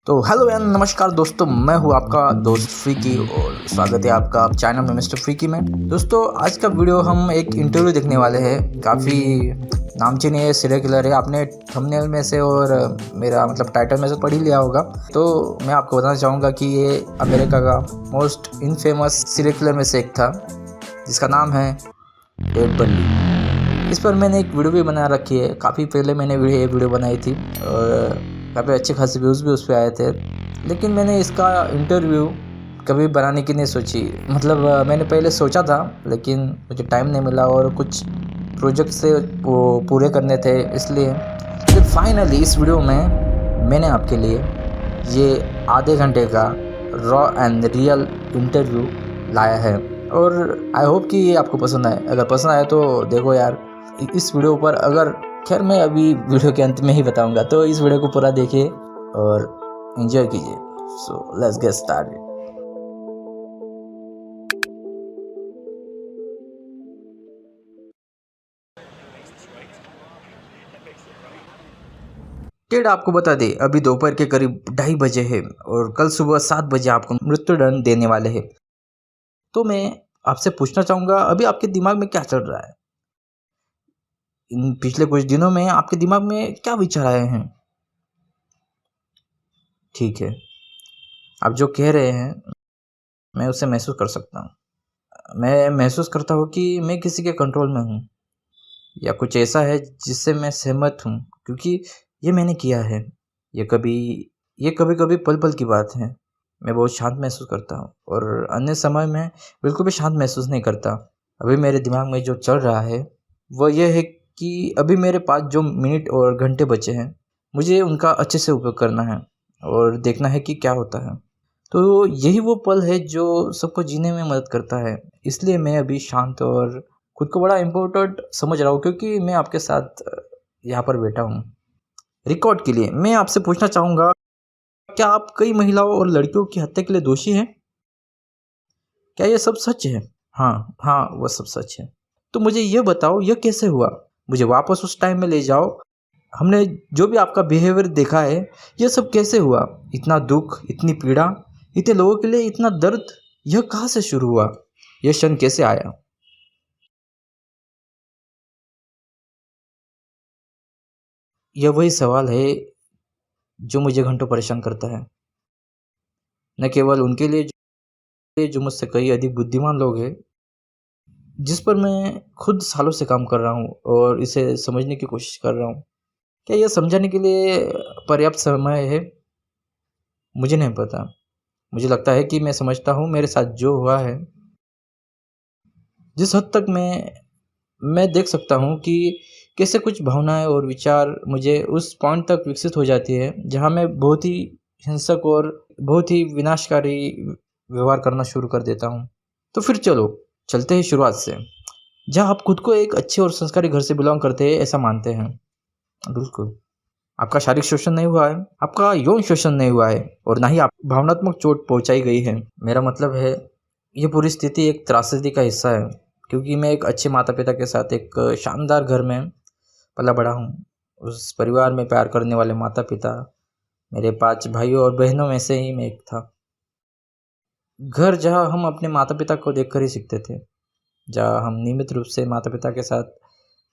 तो hello and नमस्कार दोस्तों, मैं हूँ आपका दोस्त फ्रीकी और स्वागत है आपका चैनल में मिस्टर फ्रीकी में। दोस्तों, आज का वीडियो हम एक इंटरव्यू देखने वाले हैं। काफ़ी नामचीन ये सीरियल किलर है, आपने थंबनेल में से और मेरा मतलब टाइटल में से पढ़ ही लिया होगा। तो मैं आपको बताना चाहूँगा कि ये अमेरिका का मोस्ट इनफेमस सीरियल किलर में से एक था, जिसका नाम है टेड बंडी। इस पर मैंने एक वीडियो भी बना रखी है। काफ़ी पहले मैंने ये वीडियो बनाई थी और काफ़ी अच्छे खासे व्यूज़ भी उस पर आए थे, लेकिन मैंने इसका इंटरव्यू कभी बनाने की नहीं सोची। मतलब मैंने पहले सोचा था, लेकिन मुझे टाइम नहीं मिला और कुछ प्रोजेक्ट से वो पूरे करने थे, इसलिए फिर फाइनली इस वीडियो में मैंने आपके लिए ये आधे घंटे का रॉ एंड रियल इंटरव्यू लाया है और आई होप कि ये आपको पसंद आए। अगर पसंद आए तो देखो यार इस वीडियो पर। अगर खैर मैं अभी वीडियो के अंत में ही बताऊंगा, तो इस वीडियो को पूरा देखिए और एंजॉय कीजिए। So let's get started. Ted आपको बता दे, अभी दोपहर के करीब 2:30 बजे है और कल सुबह 7 बजे आपको मृत्युदंड देने वाले हैं। तो मैं आपसे पूछना चाहूँगा, अभी आपके दिमाग में क्या चल रहा है? इन पिछले कुछ दिनों में आपके दिमाग में क्या विचार आए हैं? ठीक है, आप जो कह रहे हैं मैं उसे महसूस कर सकता हूँ। मैं महसूस करता हूँ कि मैं किसी के कंट्रोल में हूँ या कुछ ऐसा है जिससे मैं सहमत हूँ, क्योंकि ये मैंने किया है। ये कभी ये कभी कभी पल पल की बात है। मैं बहुत शांत महसूस करता हूँ और अन्य समय में बिल्कुल भी शांत महसूस नहीं करता। अभी मेरे दिमाग में जो चल रहा है वह यह है कि अभी मेरे पास जो मिनट और घंटे बचे हैं, मुझे उनका अच्छे से उपयोग करना है और देखना है कि क्या होता है। तो यही वो पल है जो सबको जीने में मदद करता है। इसलिए मैं अभी शांत और खुद को बड़ा इम्पोर्टेंट समझ रहा हूँ, क्योंकि मैं आपके साथ यहाँ पर बैठा हूँ। रिकॉर्ड के लिए मैं आपसे पूछना चाहूँगा, क्या आप कई महिलाओं और लड़कियों की हत्या के लिए दोषी हैं? क्या ये सब सच है? हाँ हाँ, वह सब सच है। तो मुझे ये बताओ, यह कैसे हुआ? मुझे वापस उस टाइम में ले जाओ। हमने जो भी आपका बिहेवियर देखा है, यह सब कैसे हुआ? इतना दुख, इतनी पीड़ा, इतने लोगों के लिए इतना दर्द, यह कहाँ से शुरू हुआ? यह क्षण कैसे आया? यह वही सवाल है जो मुझे घंटों परेशान करता है। न केवल उनके लिए जो मुझसे कहीं अधिक बुद्धिमान लोग हैं, जिस पर मैं खुद सालों से काम कर रहा हूँ और इसे समझने की कोशिश कर रहा हूँ। क्या यह समझाने के लिए पर्याप्त समय है? मुझे नहीं पता। मुझे लगता है कि मैं समझता हूँ मेरे साथ जो हुआ है। जिस हद तक मैं देख सकता हूँ कि कैसे कुछ भावनाएँ और विचार मुझे उस पॉइंट तक विकसित हो जाती है, जहाँ मैं बहुत ही हिंसक और बहुत ही विनाशकारी व्यवहार करना शुरू कर देता हूँ। तो फिर चलो, चलते हैं शुरुआत से, जहाँ आप खुद को एक अच्छे और संस्कारी घर से बिलॉन्ग करते हैं ऐसा मानते हैं। बिल्कुल। आपका शारीरिक शोषण नहीं हुआ है, आपका यौन शोषण नहीं हुआ है और ना ही आप भावनात्मक चोट पहुँचाई गई है। मेरा मतलब है, ये पूरी स्थिति एक त्रासदी का हिस्सा है, क्योंकि मैं एक अच्छे माता-पिता के साथ एक शानदार घर में पला-बड़ा हूँ। उस परिवार में प्यार करने वाले माता-पिता, मेरे 5 भाइयों और बहनों में से ही मैं एक था। घर जहाँ हम अपने माता-पिता को देखकर ही सीखते थे, जहाँ हम नियमित रूप से माता-पिता के साथ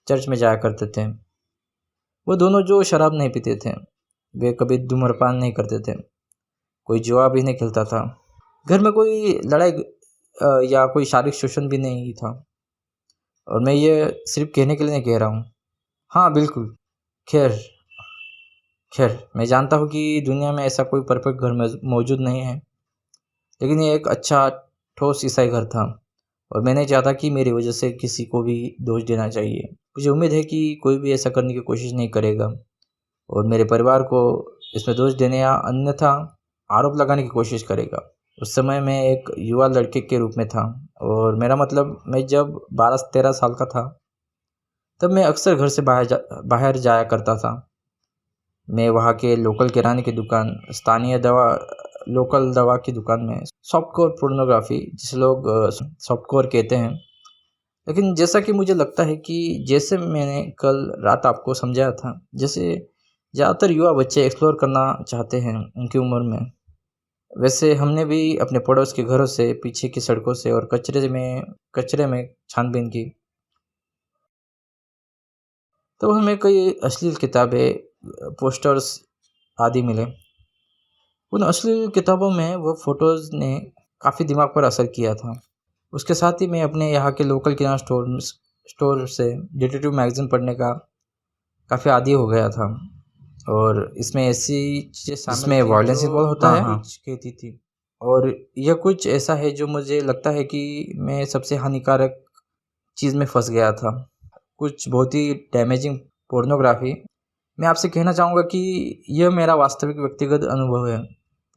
चर्च में जाया करते थे। वो दोनों जो शराब नहीं पीते थे, वे कभी धूम्रपान नहीं करते थे, कोई जुआ भी नहीं खेलता था। घर में कोई लड़ाई या कोई शारीरिक शोषण भी नहीं था। और मैं ये सिर्फ़ कहने के लिए नहीं कह रहा हूँ। हाँ, बिल्कुल। ख़ैर ख़ैर मैं जानता हूँ कि दुनिया में ऐसा कोई परफ़ेक्ट घर मौजूद नहीं है, लेकिन ये एक अच्छा ठोस ईसाई घर था और मैं नहीं चाहता कि मेरी वजह से किसी को भी दोष देना चाहिए। मुझे उम्मीद है कि कोई भी ऐसा करने की कोशिश नहीं करेगा और मेरे परिवार को इसमें दोष देने या अन्यथा आरोप लगाने की कोशिश करेगा। उस समय मैं एक युवा लड़के के रूप में था और मेरा मतलब मैं जब 12-13 साल का था, तब मैं अक्सर घर से बाहर जाया करता था। मैं वहाँ के लोकल किराने की दुकान, लोकल दवा की दुकान में सॉफ्टकोर पोर्नोग्राफ़ी, जिसे लोग सॉफ्टकोर कहते हैं। लेकिन जैसा कि मुझे लगता है कि जैसे मैंने कल रात आपको समझाया था, जैसे ज़्यादातर युवा बच्चे एक्सप्लोर करना चाहते हैं उनकी उम्र में। वैसे हमने भी अपने पड़ोस के घरों से, पीछे की सड़कों से और कचरे में छानबीन की, तो हमें कई अश्लील किताबें, पोस्टर्स आदि मिले। उन अश्लील किताबों में वो फ़ोटोज़ ने काफ़ी दिमाग पर असर किया था। उसके साथ ही मैं अपने यहाँ के लोकल किराना स्टोर से डिटेक्टिव मैगज़ीन पढ़ने का काफ़ी आदी हो गया था, और इसमें ऐसी चीज़ें शामिल जिसमें थी वायलेंस जो इन्वॉल्व होता है कुछ कहती थी। और यह कुछ ऐसा है जो मुझे लगता है कि मैं सबसे हानिकारक चीज़ में फँस गया था। कुछ बहुत ही डैमेजिंग पोर्नोग्राफ़ी। मैं आपसे कहना चाहूँगा कि यह मेरा वास्तविक व्यक्तिगत अनुभव है।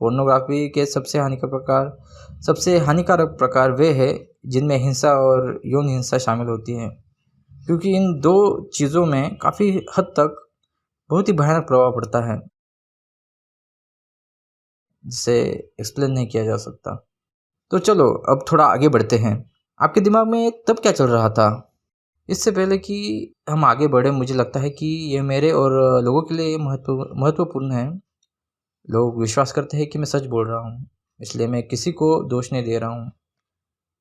पोर्नोग्राफ़ी के सबसे हानिकारक प्रकार वे हैं जिनमें हिंसा और यौन हिंसा शामिल होती है, क्योंकि इन 2 चीज़ों में काफ़ी हद तक बहुत ही भयानक प्रभाव पड़ता है, जिसे एक्सप्लेन नहीं किया जा सकता। तो चलो अब थोड़ा आगे बढ़ते हैं। आपके दिमाग में तब क्या चल रहा था? इससे पहले कि हम आगे बढ़ें, मुझे लगता है कि यह मेरे और लोगों के लिए महत्वपूर्ण है। लोग विश्वास करते हैं कि मैं सच बोल रहा हूँ, इसलिए मैं किसी को दोष नहीं दे रहा हूँ,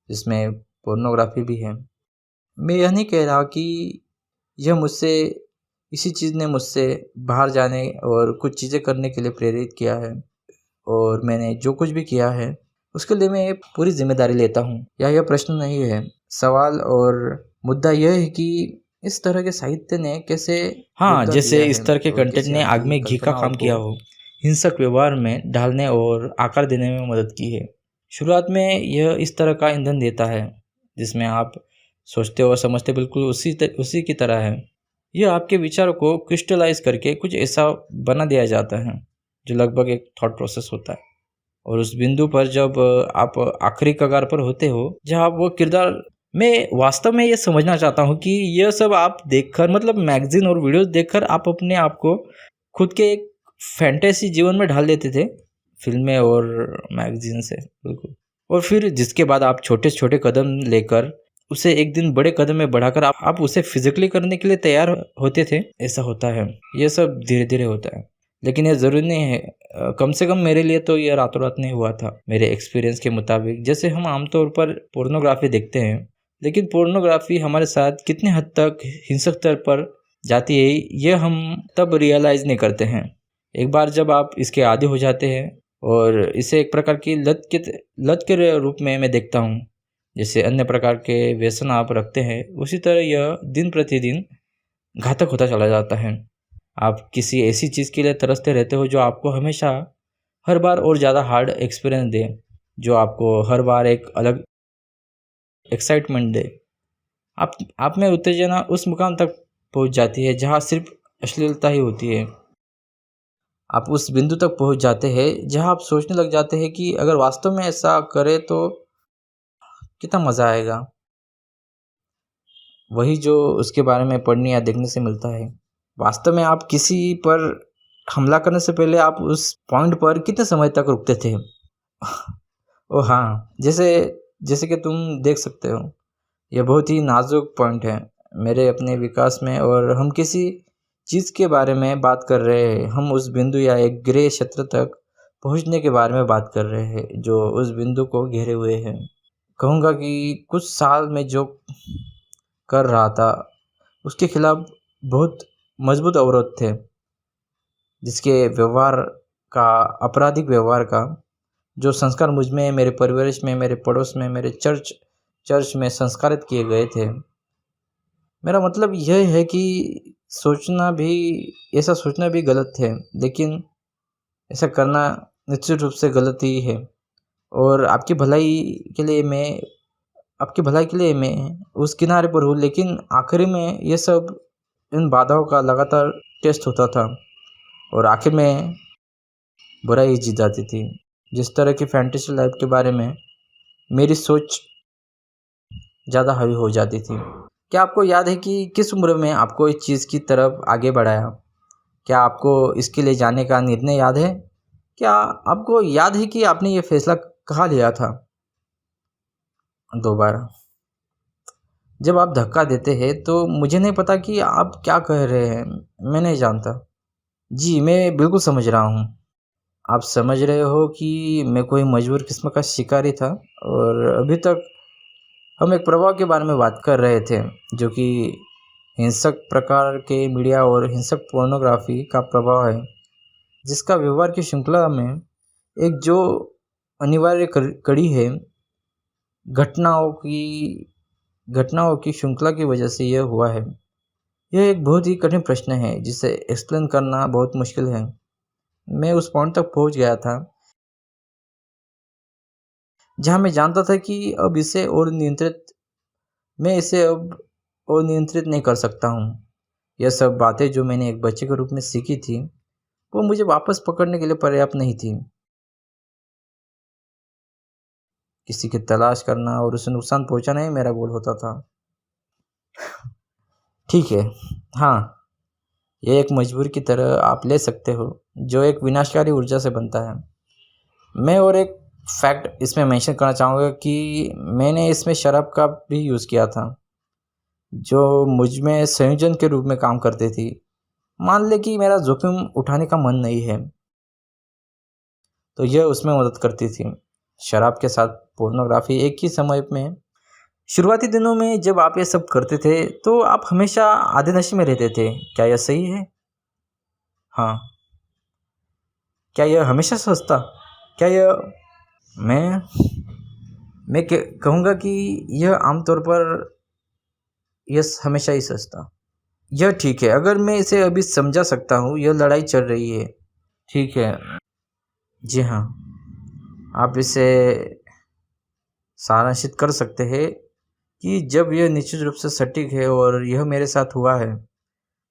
जिसमें पोर्नोग्राफ़ी भी है। मैं यह नहीं कह रहा कि यह मुझसे इसी चीज़ ने मुझसे बाहर जाने और कुछ चीज़ें करने के लिए प्रेरित किया है, और मैंने जो कुछ भी किया है, उसके लिए मैं पूरी ज़िम्मेदारी लेता हूँ। यह प्रश्न नहीं है। सवाल और मुद्दा यह है कि इस तरह के साहित्य ने कैसे हाँ, मुद्दा जैसे दिया इस है तरह के और कंटेंट कैसे ने आग आपकी में घी का कल्पनाओं काम को किया हो, हिंसक व्यवहार में ढालने और आकार देने में मदद की है। शुरुआत में यह इस तरह का ईंधन देता है, जिसमें आप सोचते और समझते बिल्कुल उसी की तरह है। यह आपके विचारों को क्रिस्टलाइज़ करके कुछ ऐसा बना दिया जाता है, जो लगभग एक थॉट प्रोसेस होता है। और उस बिंदु पर जब आप आखिरी कगार पर होते हो, जहाँ वो किरदार मैं वास्तव में ये समझना चाहता हूँ कि यह सब आप देखकर, मतलब मैगज़ीन और वीडियोज़ देखकर आप अपने आप को खुद के एक फैंटेसी जीवन में ढाल देते थे, फ़िल्में और मैगज़ीन से, बिल्कुल। और फिर जिसके बाद आप छोटे-छोटे कदम लेकर उसे एक दिन बड़े कदम में बढ़ाकर आप उसे फ़िज़िकली करने के लिए तैयार होते थे, ऐसा होता है। ये सब धीरे-धीरे होता है, लेकिन ये ज़रूरी नहीं है। कम से कम मेरे लिए तो ये रातों-रात नहीं हुआ था। मेरे एक्सपीरियंस के मुताबिक, जैसे हम आमतौर पर पोर्नोग्राफ़ी देखते हैं, लेकिन पोर्नोग्राफ़ी हमारे साथ कितने हद तक हिंसक स्तर पर जाती है, ये हम तब रियलाइज़ नहीं करते हैं। एक बार जब आप इसके आदी हो जाते हैं, और इसे एक प्रकार की लत के रूप में मैं देखता हूँ। जैसे अन्य प्रकार के व्यसन आप रखते हैं, उसी तरह यह दिन प्रतिदिन घातक होता चला जाता है। आप किसी ऐसी चीज़ के लिए तरसते रहते हो जो आपको हमेशा हर बार और ज़्यादा हार्ड एक्सपीरियंस दे, जो आपको हर बार एक अलग एक्साइटमेंट दे। आप में उत्तेजना उस मुकाम तक पहुँच जाती है जहाँ सिर्फ़ अश्लीलता ही होती है। आप उस बिंदु तक पहुँच जाते हैं जहाँ आप सोचने लग जाते हैं कि अगर वास्तव में ऐसा करें तो कितना मज़ा आएगा। वही जो उसके बारे में पढ़ने या देखने से मिलता है। वास्तव में आप किसी पर हमला करने से पहले आप उस पॉइंट पर कितने समय तक रुकते थे? ओह हाँ, जैसे जैसे कि तुम देख सकते हो, यह बहुत ही नाज़ुक पॉइंट है मेरे अपने विकास में, और हम किसी चीज़ के बारे में बात कर रहे हैं। हम उस बिंदु या एक ग्रे क्षेत्र तक पहुँचने के बारे में बात कर रहे हैं, जो उस बिंदु को घेरे हुए है। कहूँगा कि कुछ साल में जो कर रहा था, उसके खिलाफ बहुत मजबूत अवरोध थे, जिसके व्यवहार का, आपराधिक व्यवहार का, जो संस्कार मुझ में, मेरे परिवेश में, मेरे पड़ोस में, मेरे चर्च में संस्कारित किए गए थे। मेरा मतलब यह है कि ऐसा सोचना भी गलत है, लेकिन ऐसा करना निश्चित रूप से गलत ही है। और आपकी भलाई के लिए मैं उस किनारे पर हूँ, लेकिन आखिर में ये सब इन बाधाओं का लगातार टेस्ट होता था, और आखिर में बुराई ही जीत जाती थी। जिस तरह की फैंटेसी लाइफ के बारे में मेरी सोच ज़्यादा हावी हो जाती थी। क्या आपको याद है कि किस उम्र में आपको इस चीज़ की तरफ आगे बढ़ाया? क्या आपको इसके लिए जाने का निर्णय याद है? क्या आपको याद है कि आपने ये फैसला कहाँ लिया था? दोबारा जब आप धक्का देते हैं तो मुझे नहीं पता कि आप क्या कह रहे हैं, मैं नहीं जानता। जी, मैं बिल्कुल समझ रहा हूँ। आप समझ रहे हो कि मैं कोई मजबूर किस्म का शिकारी था और अभी तक हम एक प्रभाव के बारे में बात कर रहे थे, जो कि हिंसक प्रकार के मीडिया और हिंसक पोर्नोग्राफ़ी का प्रभाव है, जिसका व्यवहार की श्रृंखला में एक जो अनिवार्य कड़ी है, घटनाओं की घटनाओं की श्रृंखला की वजह से यह हुआ है। यह एक बहुत ही कठिन प्रश्न है, जिसे एक्सप्लेन करना बहुत मुश्किल है। मैं उस पॉइंट तक पहुँच गया था, जहाँ मैं जानता था कि मैं इसे अब और नियंत्रित नहीं कर सकता हूँ। यह सब बातें जो मैंने एक बच्चे के रूप में सीखी थी, वो मुझे वापस पकड़ने के लिए पर्याप्त नहीं थी। किसी की तलाश करना और उसे नुकसान पहुँचाना ही मेरा गोल होता था। ठीक है, हाँ, ये एक मजबूरी की तरह आप ले सकते हो, जो एक विनाशकारी ऊर्जा से बनता है। मैं और एक फैक्ट इसमें मेंशन करना चाहूँगा कि मैंने इसमें शराब का भी यूज़ किया था, जो मुझ में संयोजन के रूप में काम करती थी। मान लें कि मेरा जोखिम उठाने का मन नहीं है, तो यह उसमें मदद करती थी। शराब के साथ पोर्नोग्राफ़ी एक ही समय में शुरुआती दिनों में जब आप ये सब करते थे, तो आप हमेशा आधे नशे में रहते थे। क्या यह सही है? हाँ। क्या यह हमेशा सचता? क्या यह मैं मैं कहूँगा कि यह आमतौर पर हमेशा ही सच था। यह ठीक है, अगर मैं इसे अभी समझा सकता हूँ, यह लड़ाई चल रही है। ठीक है। जी हाँ, आप इसे सारांशित कर सकते हैं कि जब यह निश्चित रूप से सटीक है और यह मेरे साथ हुआ है,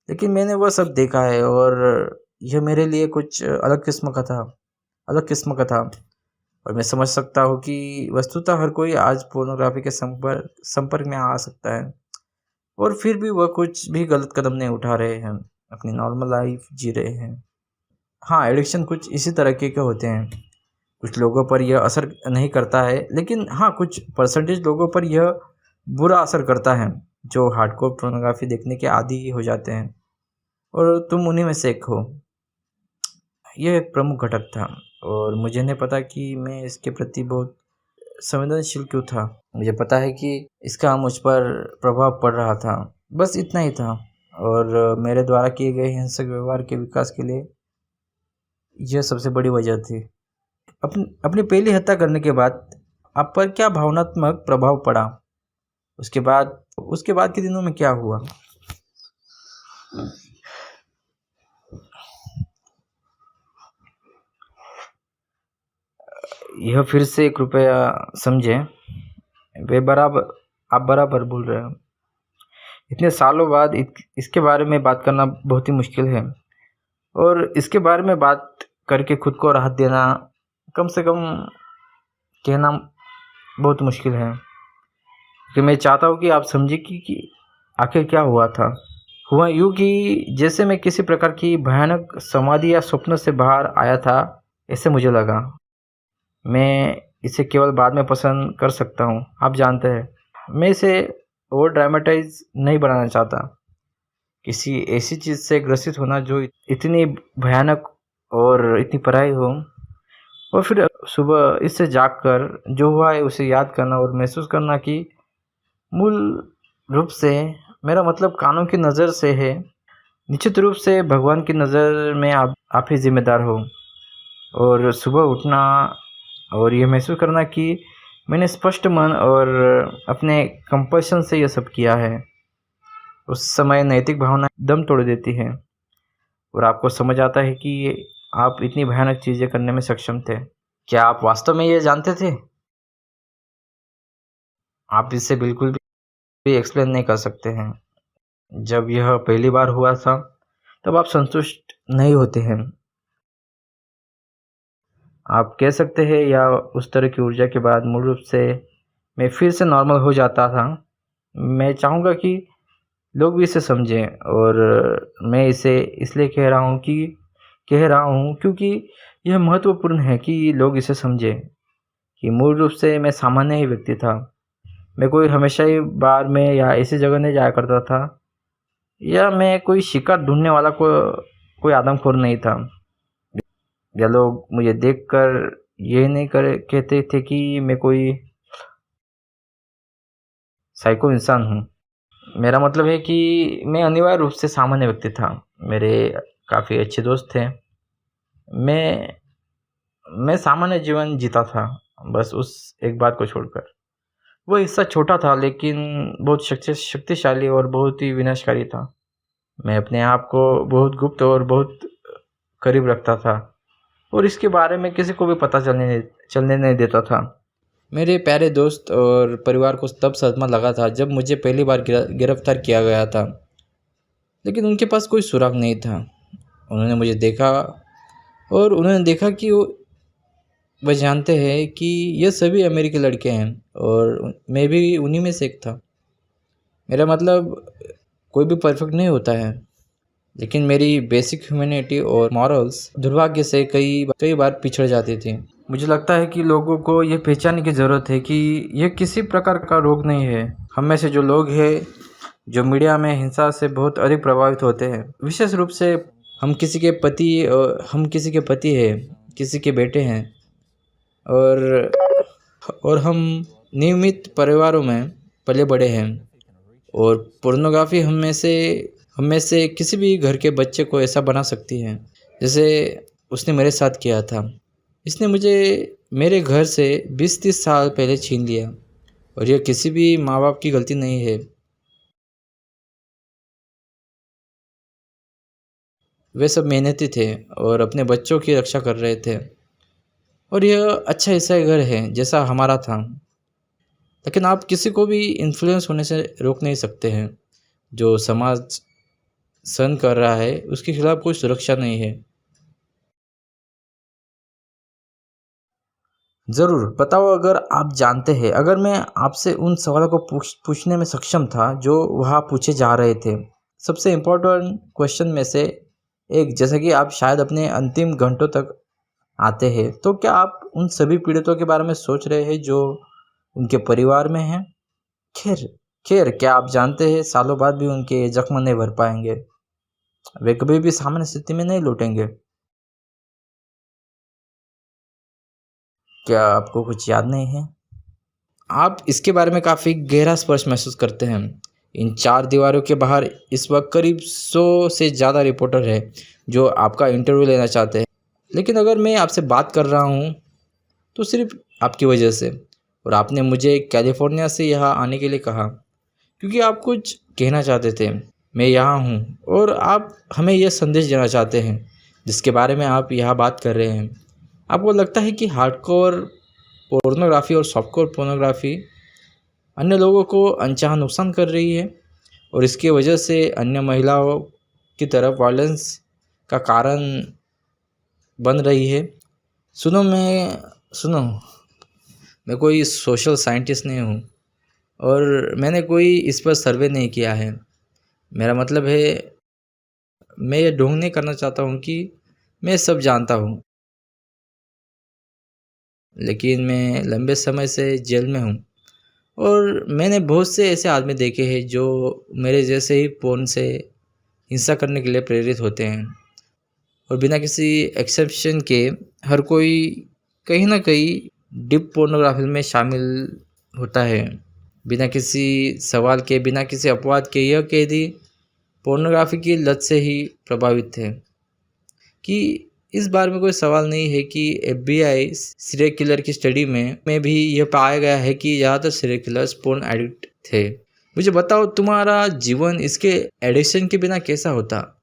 लेकिन मैंने वह सब देखा है और यह मेरे लिए कुछ अलग किस्म का था और मैं समझ सकता हूँ कि वस्तुतः हर कोई आज पोर्नोग्राफ़ी के संपर्क में आ सकता है और फिर भी वह कुछ भी गलत कदम नहीं उठा रहे हैं, अपनी नॉर्मल लाइफ़ जी रहे हैं। हाँ, एडिक्शन कुछ इसी तरीके के होते हैं। कुछ लोगों पर यह असर नहीं करता है, लेकिन हाँ, कुछ परसेंटेज लोगों पर यह बुरा असर करता है, जो हार्डकोर पोर्नोग्राफ़ी देखने के आदी हो जाते हैं और तुम उन्हीं में से एक हो। यह एक प्रमुख घटक था और मुझे नहीं पता कि मैं इसके प्रति बहुत संवेदनशील क्यों था। मुझे पता है कि इसका मुझ पर प्रभाव पड़ रहा था, बस इतना ही था और मेरे द्वारा किए गए हिंसक व्यवहार के विकास के लिए यह सबसे बड़ी वजह थी। अपनी पहली हत्या करने के बाद आप पर क्या भावनात्मक प्रभाव पड़ा? उसके बाद के दिनों में क्या हुआ? यह फिर से कृपया समझें, वे बराबर आप बराबर बोल रहे हो। इतने सालों बाद इसके बारे में बात करना बहुत ही मुश्किल है और इसके बारे में बात करके खुद को राहत देना, कम से कम कहना बहुत मुश्किल है कि मैं चाहता हूँ कि आप समझें कि आखिर क्या हुआ था। हुआ यूँ कि जैसे मैं किसी प्रकार की भयानक समाधि या स्वप्न से बाहर आया था, ऐसे मुझे लगा। मैं इसे केवल बाद में पसंद कर सकता हूँ, आप जानते हैं। मैं इसे ओवर ड्रामेटाइज़ नहीं बनाना चाहता। किसी ऐसी चीज़ से ग्रसित होना जो इतनी भयानक और इतनी पराई हो और फिर सुबह इससे जागकर जो हुआ है उसे याद करना और महसूस करना कि मूल रूप से मेरा मतलब कानून की नज़र से है, निश्चित रूप से भगवान की नज़र में आप ही ज़िम्मेदार हो। और सुबह उठना और ये महसूस करना कि मैंने स्पष्ट मन और अपने कंपल्शन से ये सब किया है। उस समय नैतिक भावना दम तोड़ देती है और आपको समझ आता है कि आप इतनी भयानक चीज़ें करने में सक्षम थे। क्या आप वास्तव में ये जानते थे? आप इसे बिल्कुल भी एक्सप्लेन नहीं कर सकते हैं। जब यह पहली बार हुआ था, तब आप संतुष्ट नहीं होते हैं। आप कह सकते हैं या उस तरह की ऊर्जा के बाद मूल रूप से मैं फिर से नॉर्मल हो जाता था। मैं चाहूँगा कि लोग भी इसे समझें और मैं इसे इसलिए कह रहा हूँ क्योंकि यह महत्वपूर्ण है कि लोग इसे समझें कि मूल रूप से मैं सामान्य ही व्यक्ति था। मैं कोई हमेशा ही बार में या ऐसी जगह नहीं जाया करता था या मैं कोई शिकार ढूँढने वाला कोई आदमखोर नहीं था। या लोग मुझे देखकर ये नहीं करे कहते थे कि मैं कोई साइको इंसान हूँ। मेरा मतलब है कि मैं अनिवार्य रूप से सामान्य व्यक्ति था। मेरे काफ़ी अच्छे दोस्त थे। मैं मैं सामान्य जीवन जीता था, बस उस एक बात को छोड़कर। वो हिस्सा छोटा था लेकिन बहुत शक्तिशाली और बहुत ही विनाशकारी था। मैं अपने आप को बहुत गुप्त और बहुत करीब रखता था और इसके बारे में किसी को भी पता चलने नहीं देता था। मेरे प्यारे दोस्त और परिवार को तब सदमा लगा था जब मुझे पहली बार गिरफ्तार किया गया था, लेकिन उनके पास कोई सुराग नहीं था। उन्होंने मुझे देखा और उन्होंने देखा कि वह जानते हैं कि ये सभी अमेरिकी लड़के हैं और मैं भी उन्हीं में से एक था। मेरा मतलब कोई भी परफेक्ट नहीं होता है, लेकिन मेरी बेसिक ह्यूमैनिटी और मॉरल्स दुर्भाग्य से कई बार पिछड़ जाती थी। मुझे लगता है कि लोगों को ये पहचानने की ज़रूरत है कि यह किसी प्रकार का रोग नहीं है। हम में से जो लोग हैं जो मीडिया में हिंसा से बहुत अधिक प्रभावित होते हैं, विशेष रूप से हम किसी के पति हैं, किसी के बेटे हैं और हम नियमित परिवारों में पले बड़े हैं और पोर्नोग्राफी हम में से किसी भी घर के बच्चे को ऐसा बना सकती है जैसे उसने मेरे साथ किया था। इसने मुझे मेरे घर से 20-30 साल पहले छीन लिया और यह किसी भी माँ बाप की गलती नहीं है। वे सब मेहनती थे और अपने बच्चों की रक्षा कर रहे थे और यह अच्छा ऐसा घर है जैसा हमारा था। लेकिन आप किसी को भी इन्फ्लुएंस होने से रोक नहीं सकते हैं। जो समाज सहन कर रहा है उसके खिलाफ कोई सुरक्षा नहीं है। ज़रूर बताओ, अगर आप जानते हैं, अगर मैं आपसे उन सवालों को पूछने में सक्षम था जो वहाँ पूछे जा रहे थे, सबसे इम्पोर्टेंट क्वेश्चन में से एक, जैसा कि आप शायद अपने अंतिम घंटों तक आते हैं, तो क्या आप उन सभी पीड़ितों के बारे में सोच रहे हैं जो उनके परिवार में हैं? खैर खैर, क्या आप जानते हैं सालों बाद भी उनके जख्म नहीं भर पाएंगे। वे कभी भी सामान्य स्थिति में नहीं लौटेंगे। क्या आपको कुछ याद नहीं है? आप इसके बारे में काफ़ी गहरा स्पर्श महसूस करते हैं। इन 4 दीवारों के बाहर इस वक्त करीब 100 से ज़्यादा रिपोर्टर हैं जो आपका इंटरव्यू लेना चाहते हैं। लेकिन अगर मैं आपसे बात कर रहा हूँ तो सिर्फ आपकी वजह से, और आपने मुझे कैलिफोर्निया से यहाँ आने के लिए कहा क्योंकि आप कुछ कहना चाहते थे। मैं यहाँ हूँ और आप हमें यह संदेश देना चाहते हैं जिसके बारे में आप यहाँ बात कर रहे हैं। आपको लगता है कि हार्डकोर पोर्नोग्राफी और सॉफ्टकोर पोर्नोग्राफी अन्य लोगों को अनचाहा नुकसान कर रही है और इसकी वजह से अन्य महिलाओं की तरफ वायलेंस का कारण बन रही है। सुनो, मैं कोई सोशल साइंटिस्ट नहीं हूँ और मैंने कोई इस पर सर्वे नहीं किया है। मेरा मतलब है, मैं ये ढोंग नहीं करना चाहता हूँ कि मैं सब जानता हूँ, लेकिन मैं लंबे समय से जेल में हूँ और मैंने बहुत से ऐसे आदमी देखे हैं जो मेरे जैसे ही पोर्न से हिंसा करने के लिए प्रेरित होते हैं और बिना किसी एक्सेप्शन के हर कोई कहीं ना कहीं डीप पोर्नोग्राफी में शामिल होता है। बिना किसी सवाल के, बिना किसी अपवाद के यह कैदी पोर्नोग्राफी की लत से ही प्रभावित थे। कि इस बारे में कोई सवाल नहीं है कि FBI सीरियल किलर की स्टडी में भी यह पाया गया है कि ज़्यादातर सीरियल किलर्स पोर्न एडिक्ट थे। मुझे बताओ, तुम्हारा जीवन इसके एडिक्शन के बिना कैसा होता?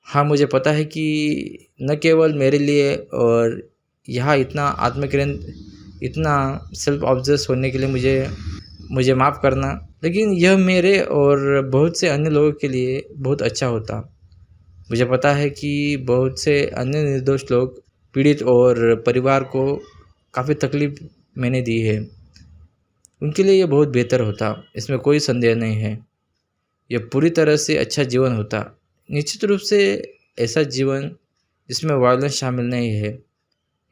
हाँ, मुझे पता है कि न केवल मेरे लिए और यहाँ इतना सेल्फ ऑब्सेस होने के लिए मुझे माफ़ करना, लेकिन यह मेरे और बहुत से अन्य लोगों के लिए बहुत अच्छा होता। मुझे पता है कि बहुत से अन्य निर्दोष लोग, पीड़ित और परिवार को काफ़ी तकलीफ मैंने दी है। उनके लिए यह बहुत बेहतर होता, इसमें कोई संदेह नहीं है। यह पूरी तरह से अच्छा जीवन होता। निश्चित रूप से ऐसा जीवन जिसमें वायलेंस शामिल नहीं है।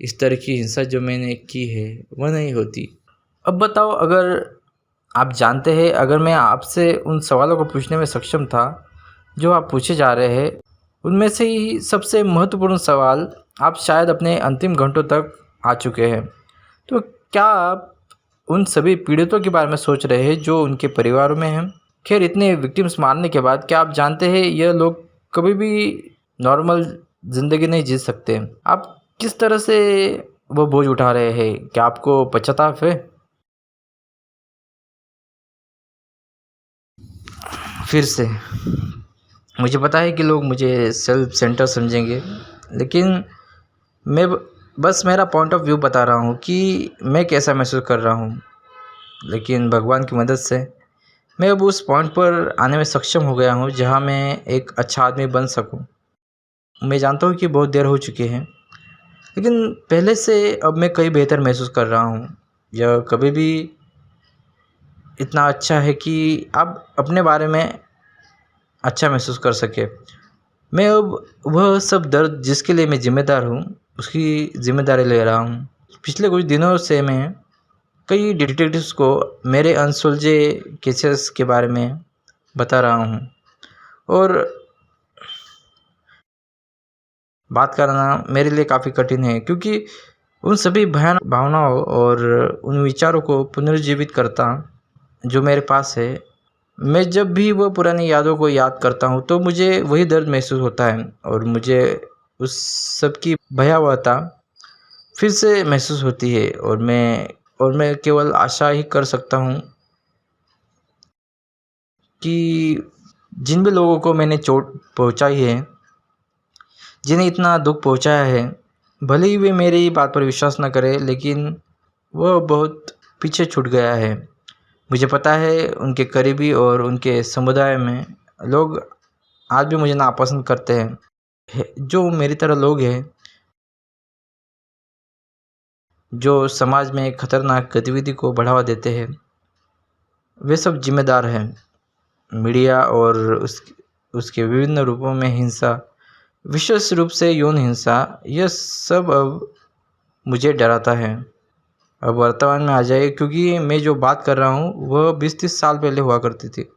इस तरह की हिंसा जो मैंने की है वह नहीं होती। अब बताओ, अगर आप जानते हैं, अगर मैं आपसे उन सवालों को पूछने में सक्षम था जो आप पूछे जा रहे हैं, उनमें से ही सबसे महत्वपूर्ण सवाल आप शायद अपने अंतिम घंटों तक आ चुके हैं। तो क्या आप उन सभी पीड़ितों के बारे में सोच रहे हैं जो उनके परिवारों में हैं? खैर, इतने विक्टिम्स मारने के बाद क्या आप जानते हैं यह लोग कभी भी नॉर्मल ज़िंदगी नहीं जी सकते। आप किस तरह से वो बोझ उठा रहे हैं? क्या आपको पश्चाताप है? फिर से मुझे पता है कि लोग मुझे सेल्फ सेंटर समझेंगे, लेकिन मैं बस मेरा पॉइंट ऑफ व्यू बता रहा हूँ कि मैं कैसा महसूस कर रहा हूँ। लेकिन भगवान की मदद से मैं अब उस पॉइंट पर आने में सक्षम हो गया हूँ जहाँ मैं एक अच्छा आदमी बन सकूँ। मैं जानता हूँ कि बहुत देर हो चुकी है, लेकिन पहले से अब मैं कहीं बेहतर महसूस कर रहा हूँ। यह कभी भी इतना अच्छा है कि आप अपने बारे में अच्छा महसूस कर सके। मैं अब वह सब दर्द जिसके लिए मैं ज़िम्मेदार हूँ, उसकी ज़िम्मेदारी ले रहा हूँ। पिछले कुछ दिनों से मैं कई डिटेक्टिव्स को मेरे अनसुलझे केसेस के बारे में बता रहा हूँ और बात करना मेरे लिए काफ़ी कठिन है, क्योंकि उन सभी भयानक भावनाओं और उन विचारों को पुनर्जीवित करता जो मेरे पास है। मैं जब भी वो पुरानी यादों को याद करता हूँ तो मुझे वही दर्द महसूस होता है और मुझे उस सब की भयावहता फिर से महसूस होती है और मैं केवल आशा ही कर सकता हूँ कि जिन भी लोगों को मैंने चोट पहुँचाई है, जिन्हें इतना दुःख पहुँचाया है, भले ही वे मेरी बात पर विश्वास न करें, लेकिन वह बहुत पीछे छूट गया है। मुझे पता है उनके करीबी और उनके समुदाय में लोग आज भी मुझे नापसंद करते हैं। जो मेरी तरह लोग हैं, जो समाज में खतरनाक गतिविधि को बढ़ावा देते हैं, वे सब जिम्मेदार हैं। मीडिया और उसके विभिन्न रूपों में हिंसा, विशेष रूप से यौन हिंसा, यह सब अब मुझे डराता है। अब वर्तमान में आ जाइए, क्योंकि मैं जो बात कर रहा हूँ वह 20-30 साल पहले हुआ करती थी,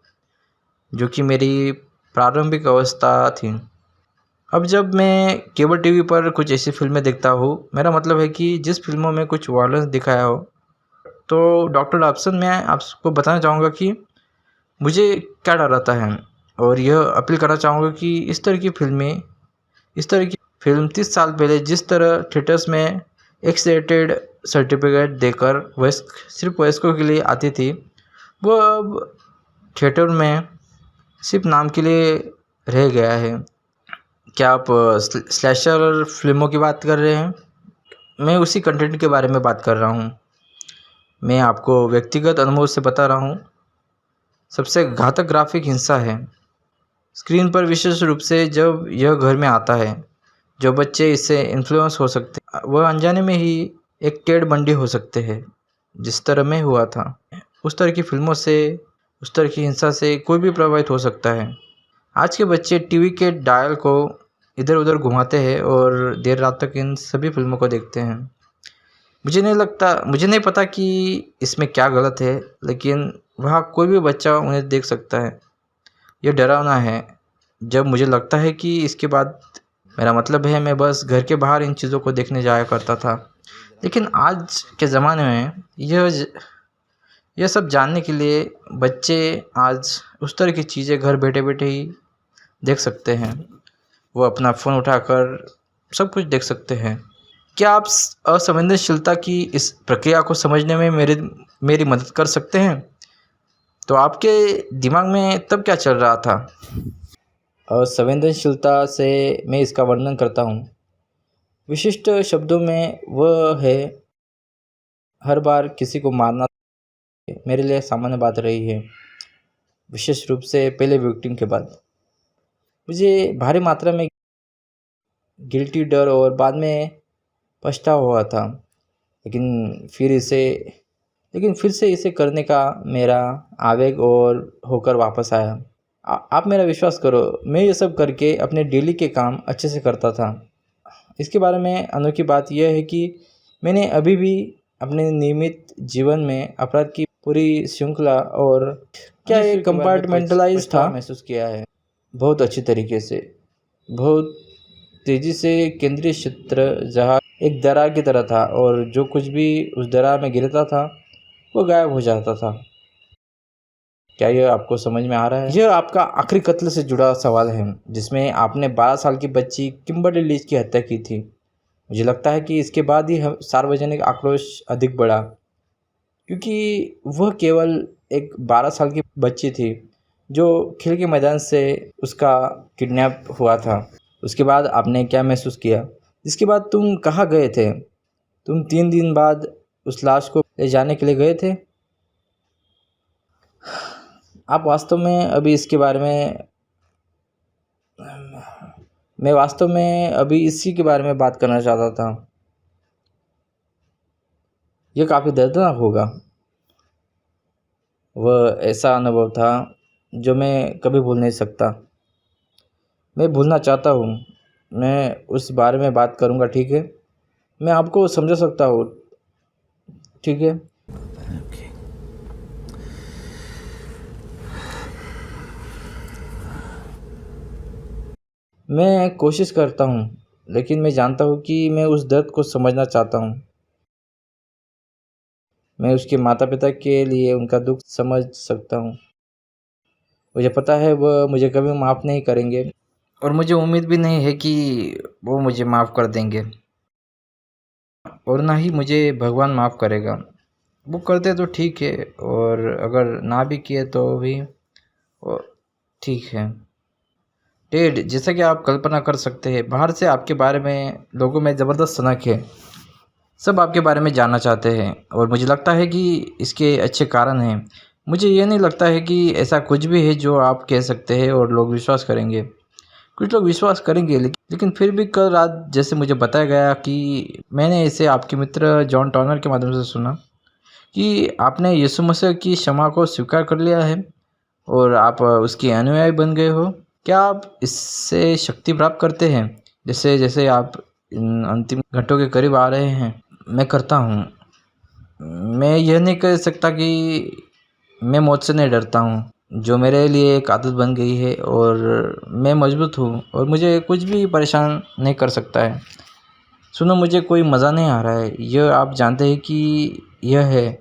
जो कि मेरी प्रारंभिक अवस्था थी। अब जब मैं केबल टीवी पर कुछ ऐसी फ़िल्में देखता हूँ, मेरा मतलब है कि जिस फ़िल्मों में कुछ वायलेंस दिखाया हो, तो डॉक्टर रॉबसन, मैं आपको बताना चाहूँगा कि मुझे क्या डराता है और यह अपील करना चाहूँगा कि इस तरह की फ़िल्म 30 साल पहले जिस तरह थिएटर्स में एक्स रेटेड सर्टिफिकेट देकर सिर्फ वयस्कों के लिए आती थी, वो अब थिएटर में सिर्फ नाम के लिए रह गया है। क्या आप स्लैशर फिल्मों की बात कर रहे हैं? मैं उसी कंटेंट के बारे में बात कर रहा हूँ। मैं आपको व्यक्तिगत अनुभव से बता रहा हूँ। सबसे घातक ग्राफिक हिंसा है स्क्रीन पर, विशेष रूप से जब यह घर में आता है। जो बच्चे इससे इन्फ्लुएंस हो सकते हैं, वह अनजाने में ही एक टेड बंडी हो सकते हैं, जिस तरह मैं हुआ था। उस तरह की फिल्मों से, उस तरह की हिंसा से कोई भी प्रभावित हो सकता है। आज के बच्चे टीवी के डायल को इधर उधर घुमाते हैं और देर रात तक इन सभी फिल्मों को देखते हैं। मुझे नहीं पता कि इसमें क्या गलत है, लेकिन वहाँ कोई भी बच्चा उन्हें देख सकता है। यह डरावना है। जब मुझे लगता है कि इसके बाद, मेरा मतलब है, मैं बस घर के बाहर इन चीज़ों को देखने जाया करता था, लेकिन आज के ज़माने में यह सब जानने के लिए बच्चे आज उस तरह की चीज़ें घर बैठे बैठे ही देख सकते हैं। वो अपना फ़ोन उठाकर सब कुछ देख सकते हैं। क्या आप असंवेदनशीलता की इस प्रक्रिया को समझने में मेरी मदद कर सकते हैं? तो आपके दिमाग में तब क्या चल रहा था? असंवेदनशीलता से मैं इसका वर्णन करता हूँ। विशिष्ट शब्दों में वह है, हर बार किसी को मारना मेरे लिए सामान्य बात रही है, विशेष रूप से पहले विक्टिम के बाद। मुझे भारी मात्रा में गिल्टी, डर और बाद में पछतावा हुआ था, लेकिन फिर से इसे करने का मेरा आवेग और होकर वापस आया। आप मेरा विश्वास करो, मैं ये सब करके अपने डेली के काम अच्छे से करता था। इसके बारे में अनोखी बात यह है कि मैंने अभी भी अपने नियमित जीवन में अपराध की पूरी श्रृंखला और क्या ये कंपार्टमेंटलाइज था महसूस किया है। बहुत अच्छी तरीके से, बहुत तेज़ी से केंद्रीय क्षेत्र जहाँ एक दरार की तरह था और जो कुछ भी उस दरार में गिरता था वो गायब हो जाता था। क्या यह आपको समझ में आ रहा है? यह आपका आखिरी कत्ल से जुड़ा सवाल है जिसमें आपने 12 साल की बच्ची किम्बरली लीच की हत्या की थी। मुझे लगता है कि इसके बाद ही सार्वजनिक आक्रोश अधिक बढ़ा, क्योंकि वह केवल एक 12 साल की बच्ची थी जो खेल के मैदान से उसका किडनैप हुआ था। उसके बाद आपने क्या महसूस किया? इसके बाद तुम कहाँ गए थे? तुम 3 दिन बाद उस लाश को ले जाने के लिए गए थे। आप वास्तव में अभी इसके बारे में मैं वास्तव में अभी इसी के बारे में बात करना चाहता था। यह काफ़ी दर्दनाक होगा। वह ऐसा अनुभव था जो मैं कभी भूल नहीं सकता। मैं भूलना चाहता हूँ। मैं उस बारे में बात करूँगा, ठीक है? मैं आपको समझा सकता हूँ, ठीक है? मैं कोशिश करता हूँ, लेकिन मैं जानता हूँ कि मैं उस दर्द को समझना चाहता हूँ। मैं उसके माता-पिता के लिए उनका दुःख समझ सकता हूँ। मुझे पता है वह मुझे कभी माफ़ नहीं करेंगे और मुझे उम्मीद भी नहीं है कि वो मुझे माफ़ कर देंगे और ना ही मुझे भगवान माफ़ करेगा। वो करते तो ठीक है और अगर ना भी किए तो भी ठीक है। टेड, जैसा कि आप कल्पना कर सकते हैं, बाहर से आपके बारे में लोगों में ज़बरदस्त सनक है। सब आपके बारे में जानना चाहते हैं और मुझे लगता है कि इसके अच्छे कारण हैं। मुझे ये नहीं लगता है कि ऐसा कुछ भी है जो आप कह सकते हैं और लोग विश्वास करेंगे। कुछ लोग विश्वास करेंगे, लेकिन फिर भी कल रात जैसे मुझे बताया गया कि मैंने इसे आपके मित्र जॉन टॉर्नर के माध्यम से सुना कि आपने यीशु मसीह की क्षमा को स्वीकार कर लिया है और आप उसके अनुयायी बन गए हो। क्या आप इससे शक्ति प्राप्त करते हैं जैसे जैसे आप इन अंतिम घंटों के करीब आ रहे हैं? मैं करता हूँ। मैं यह नहीं कह सकता कि मैं मौत से नहीं डरता हूँ, जो मेरे लिए एक आदत बन गई है और मैं मजबूत हूँ और मुझे कुछ भी परेशान नहीं कर सकता है। सुनो, मुझे कोई मज़ा नहीं आ रहा है, यह आप जानते हैं कि यह है।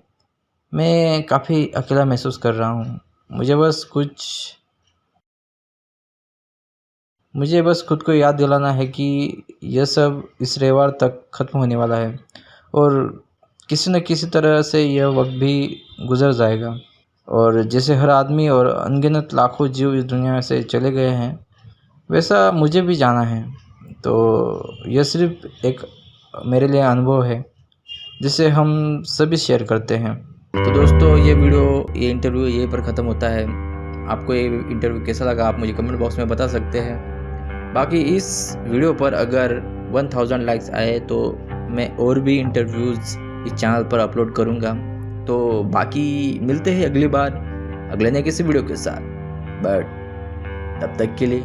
मैं काफ़ी अकेला महसूस कर रहा हूँ। मुझे बस खुद को याद दिलाना है कि यह सब इस रविवार तक ख़त्म होने वाला है और किसी न किसी तरह से यह वक्त भी गुज़र जाएगा और जैसे हर आदमी और अनगिनत लाखों जीव इस दुनिया से चले गए हैं, वैसा मुझे भी जाना है। तो यह सिर्फ एक मेरे लिए अनुभव है जिसे हम सभी शेयर करते हैं। तो दोस्तों, ये इंटरव्यू यहीं पर ख़त्म होता है। आपको ये इंटरव्यू कैसा लगा आप मुझे कमेंट बॉक्स में बता सकते हैं। बाकी इस वीडियो पर अगर 1000 लाइक्स आए तो मैं और भी इंटरव्यूज़ इस चैनल पर अपलोड करूँगा। तो बाकी मिलते हैं अगली बार अगले नए किसी वीडियो के साथ। बट तब तक के लिए